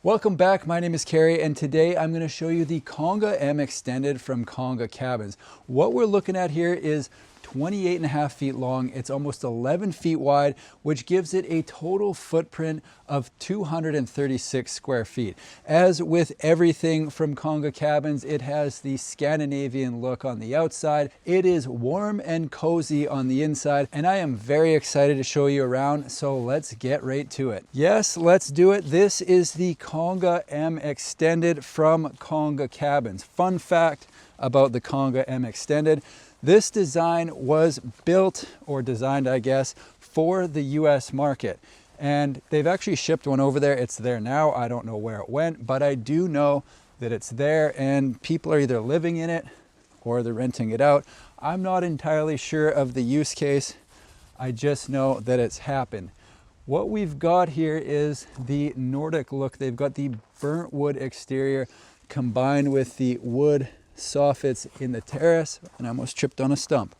Welcome back, my name is Carrie, and today I'm going to show you the Konga M Extended from Konga Cabins. What we're looking at here is 28.5 feet long. It's almost 11 feet wide, which gives it a total footprint of 236 square feet. As with everything from Konga Cabins, it has the Scandinavian look on the outside. It is warm and cozy on the inside, and I am very excited to show you around, so let's get right to it. Yes, let's do it. This is the Konga M Extended from Konga Cabins. Fun fact about the Konga M Extended: this design was built, or designed, I guess, for the US market. And they've actually shipped one over there. It's there now. I don't know where it went, but I do know that it's there and people are either living in it or they're renting it out. I'm not entirely sure of the use case. I just know that it's happened. What we've got here is the Nordic look. They've got the burnt wood exterior combined with the wood soffits in the terrace, and I almost tripped on a stump.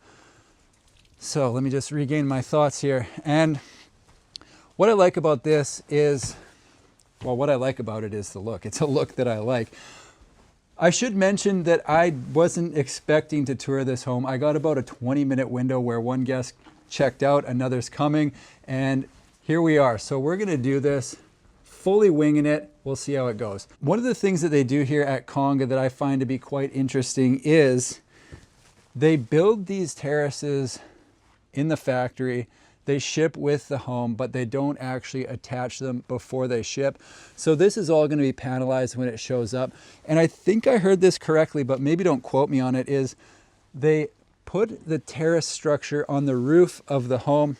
So let me just regain my thoughts here. And what I like about this is, well, what I like about it is the look. It's a look that I like. I should mention that I wasn't expecting to tour this home. I got about a 20-minute window where one guest checked out, another's coming, and here we are. So we're gonna do this fully winging it. We'll see how it goes. One of the things that they do here at Konga that I find to be quite interesting is they build these terraces in the factory. They ship with the home, but they don't actually attach them before they ship. So this is all going to be panelized when it shows up. And I think I heard this correctly, but maybe don't quote me on it, is they put the terrace structure on the roof of the home,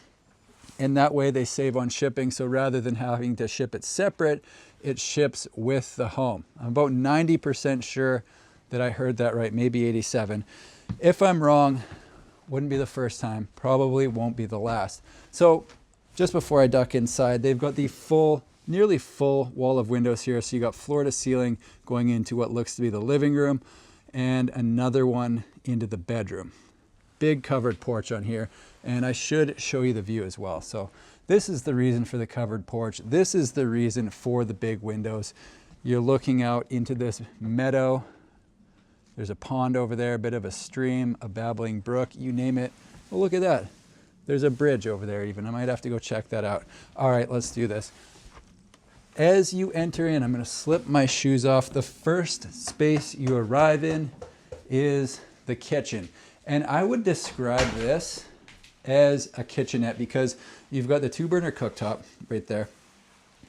and that way they save on shipping. So rather than having to ship it separate, it ships with the home. I'm about 90% sure that I heard that right, maybe 87. If I'm wrong, wouldn't be the first time, probably won't be the last. So just before I duck inside, they've got the full, nearly full wall of windows here. So you got floor to ceiling going into what looks to be the living room, and another one into the bedroom. Big covered porch on here, and I should show you the view as well. So this is the reason for the covered porch. This is the reason for the big windows. You're looking out into this meadow. There's a pond over there, a bit of a stream, a babbling brook, you name it. Oh, look at that. There's a bridge over there even. I might have to go check that out. All right, let's do this. As you enter in, I'm going to slip my shoes off. The first space you arrive in is the kitchen. And I would describe this as a kitchenette because you've got the 2-burner cooktop right there.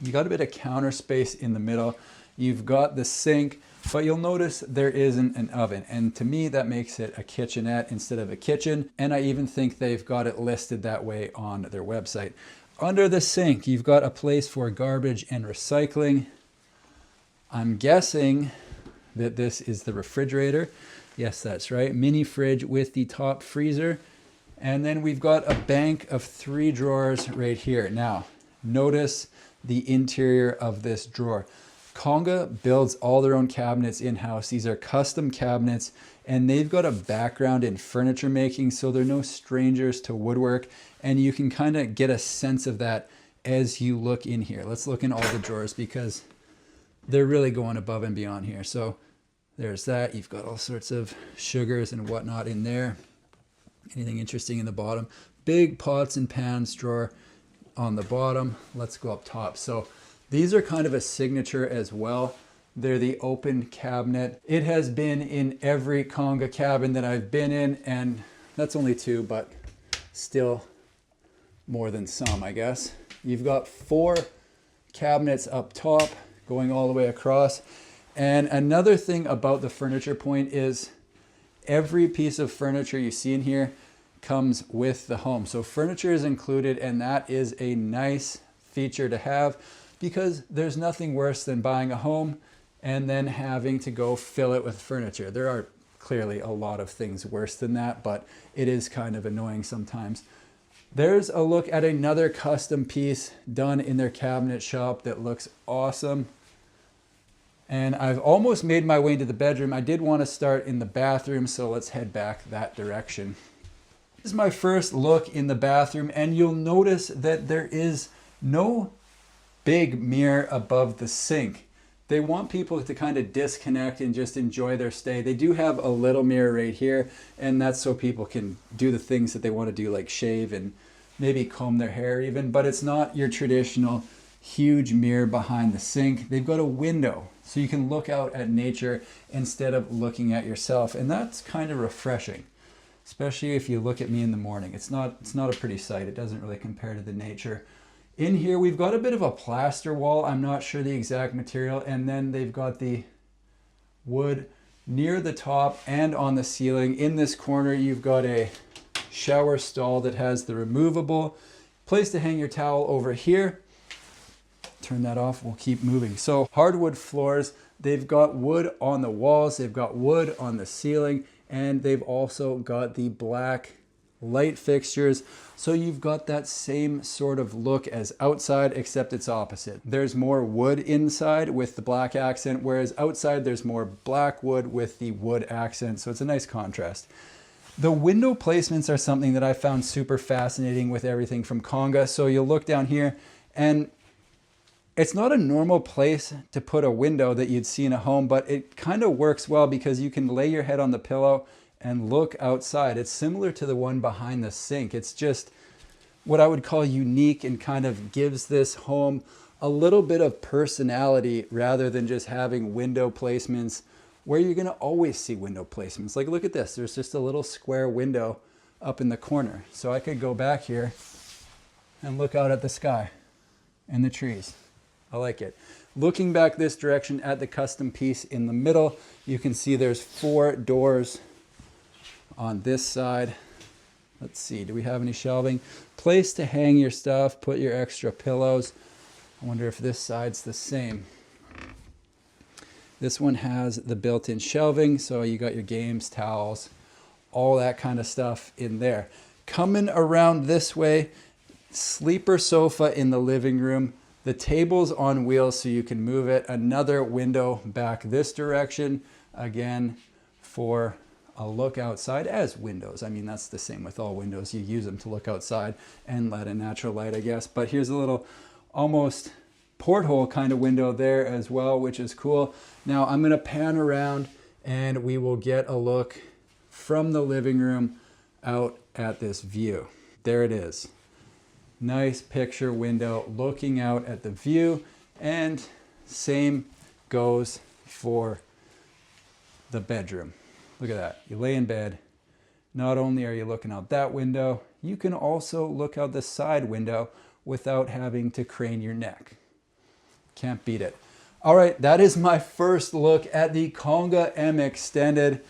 You got a bit of counter space in the middle. You've got the sink, but you'll notice there isn't an oven. And to me, that makes it a kitchenette instead of a kitchen. And I even think they've got it listed that way on their website. Under the sink, you've got a place for garbage and recycling. I'm guessing that this is the refrigerator. Yes, that's right. Mini fridge with the top freezer. And then we've got a bank of 3 drawers right here. Now, notice the interior of this drawer. Konga builds all their own cabinets in-house. These are custom cabinets, and they've got a background in furniture making, so they're no strangers to woodwork, and you can kind of get a sense of that as you look in here. Let's look in all the drawers because they're really going above and beyond here. So there's that. You've got all sorts of sugars and whatnot in there. Anything interesting in the bottom? Big pots and pans drawer on the bottom. Let's go up top. So these are kind of a signature as well. They're the open cabinet. It has been in every Konga cabin that I've been in, and that's only 2, but still more than some, I guess. You've got 4 cabinets up top going all the way across. And another thing about the furniture point is every piece of furniture you see in here comes with the home. So furniture is included, and that is a nice feature to have, because there's nothing worse than buying a home and then having to go fill it with furniture. There are clearly a lot of things worse than that, but it is kind of annoying sometimes. There's a look at another custom piece done in their cabinet shop that looks awesome. And I've almost made my way into the bedroom. I did want to start in the bathroom, so let's head back that direction. This is my first look in the bathroom, and you'll notice that there is no big mirror above the sink. They want people to kind of disconnect and just enjoy their stay. They do have a little mirror right here, and that's so people can do the things that they want to do, like shave and maybe comb their hair even, but it's not your traditional huge mirror behind the sink. They've got a window so you can look out at nature instead of looking at yourself, and that's kind of refreshing, especially if you look at me in the morning. It's not a pretty sight. It doesn't really compare to the nature. In here we've got a bit of a plaster wall. I'm not sure the exact material, and then they've got the wood near the top and on the ceiling. In this corner you've got a shower stall that has the removable place to hang your towel over here. Turn that off, we'll keep moving. So hardwood floors, they've got wood on the walls, they've got wood on the ceiling, and they've also got the black light fixtures. So you've got that same sort of look as outside, except it's opposite. There's more wood inside with the black accent, whereas outside there's more black wood with the wood accent. So it's a nice contrast. The window placements are something that I found super fascinating with everything from Konga. So you'll look down here, and it's not a normal place to put a window that you'd see in a home, but it kind of works well because you can lay your head on the pillow and look outside. It's similar to the one behind the sink. It's just what I would call unique and kind of gives this home a little bit of personality rather than just having window placements where you're going to always see window placements. Like, look at this. There's just a little square window up in the corner. So I could go back here and look out at the sky and the trees. I like it. Looking back this direction at the custom piece in the middle, you can see there's 4 doors on this side. Let's see, do we have any shelving? Place to hang your stuff, put your extra pillows. I wonder if this side's the same. This one has the built-in shelving, so you got your games, towels, all that kind of stuff in there. Coming around this way, sleeper sofa in the living room. The table's on wheels so you can move it. Another window back this direction, again, for a look outside as windows. I mean, that's the same with all windows. You use them to look outside and let in natural light, I guess. But here's a little almost porthole kind of window there as well, which is cool. Now I'm gonna pan around and we will get a look from the living room out at this view. There it is. Nice picture window looking out at the view, and same goes for the bedroom. Look at that. You lay in bed. Not only are you looking out that window, you can also look out the side window without having to crane your neck. Can't beat it. All right, that is my first look at the Konga M Extended.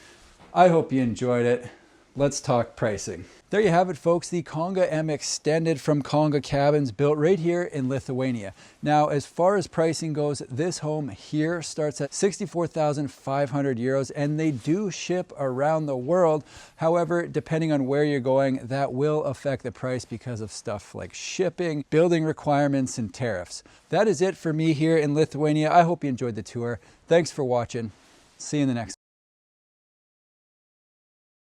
I hope you enjoyed it. Let's talk pricing. There you have it, folks, the Konga M Extended from Konga Cabins, built right here in Lithuania. Now, as far as pricing goes, this home here starts at 64,500 euros, and they do ship around the world. However, depending on where you're going, that will affect the price because of stuff like shipping, building requirements, and tariffs. That is it for me here in Lithuania. I hope you enjoyed the tour. Thanks for watching. See you in the next one.